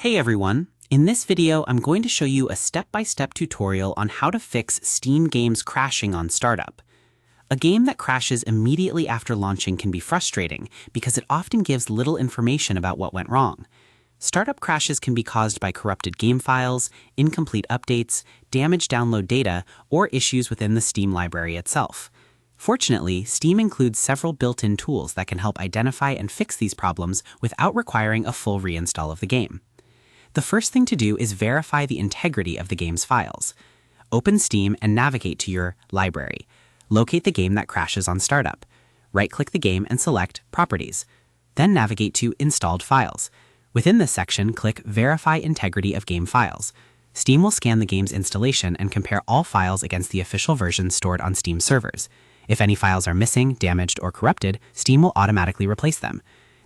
Hey everyone! In this video, I'm going to show you a step-by-step tutorial on how to fix Steam games crashing on startup. A game that crashes immediately after launching can be frustrating because it often gives little information about what went wrong. Startup crashes can be caused by corrupted game files, incomplete updates, damaged download data, or issues within the Steam library itself. Fortunately, Steam includes several built-in tools that can help identify and fix these problems without requiring a full reinstall of the game. The first thing to do is verify the integrity of the game's files. Open Steam and navigate to your library. Locate the game that crashes on startup. Right-click the game and select Properties. Then navigate to Installed Files. Within this section, click Verify Integrity of Game Files. Steam will scan the game's installation and compare all files against the official version stored on Steam servers. If any files are missing, damaged, or corrupted, Steam will automatically replace them.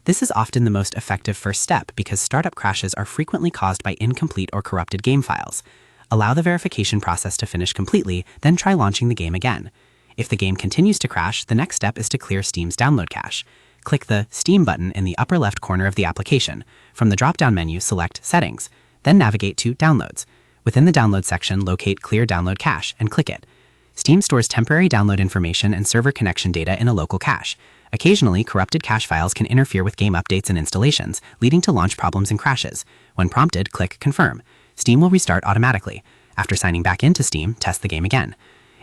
This is often the most effective first step because startup crashes are frequently caused by incomplete or corrupted game files. Allow the verification process to finish completely, then try launching the game again. If the game continues to crash, the next step is to clear Steam's download cache. Click the Steam button in the upper left corner of the application. From the drop-down menu, select Settings. Then navigate to Downloads. Within the Download section, locate Clear Download Cache and click it. Steam stores temporary download information and server connection data in a local cache. Occasionally, corrupted cache files can interfere with game updates and installations, leading to launch problems and crashes. When prompted, click Confirm. Steam will restart automatically. After signing back into Steam, test the game again.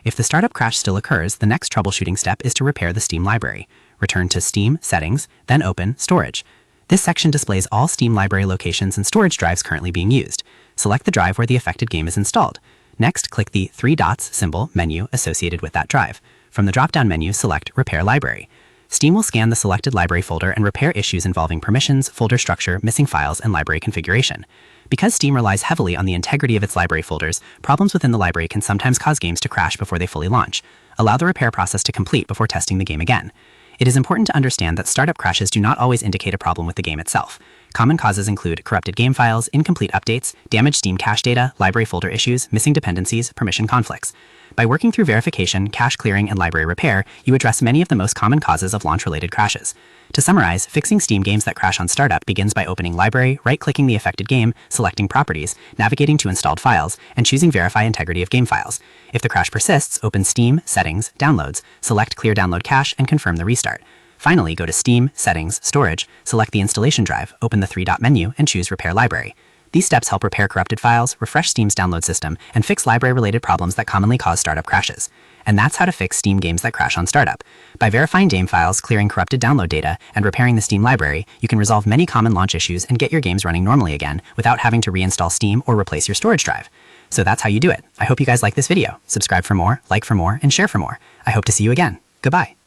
If the startup crash still occurs, the next troubleshooting step is to repair the Steam library. Return to Steam Settings, then open Storage. This section displays all Steam library locations and storage drives currently being used. Select the drive where the affected game is installed. Next, click the three dots symbol menu associated with that drive. From the drop-down menu, select Repair Library. Steam will scan the selected library folder and repair issues involving permissions, folder structure, missing files, and library configuration. Because Steam relies heavily on the integrity of its library folders, problems within the library can sometimes cause games to crash before they fully launch. Allow the repair process to complete before testing the game again. It is important to understand that startup crashes do not always indicate a problem with the game itself. Common causes include corrupted game files, incomplete updates, damaged Steam cache data, library folder issues, missing dependencies, permission conflicts. By working through verification, cache clearing, and library repair, you address many of the most common causes of launch-related crashes. To summarize, fixing Steam games that crash on startup begins by opening Library, right-clicking the affected game, selecting Properties, navigating to Installed Files, and choosing Verify Integrity of Game Files. If the crash persists, open Steam, Settings, Downloads, select Clear Download Cache, and confirm the restart. Finally, go to Steam, Settings, Storage, select the installation drive, open the three-dot menu, and choose Repair Library. These steps help repair corrupted files, refresh Steam's download system, and fix library-related problems that commonly cause startup crashes. And that's how to fix Steam games that crash on startup. By verifying game files, clearing corrupted download data, and repairing the Steam library, you can resolve many common launch issues and get your games running normally again without having to reinstall Steam or replace your storage drive. So that's how you do it. I hope you guys like this video. Subscribe for more, like for more, and share for more. I hope to see you again. Goodbye.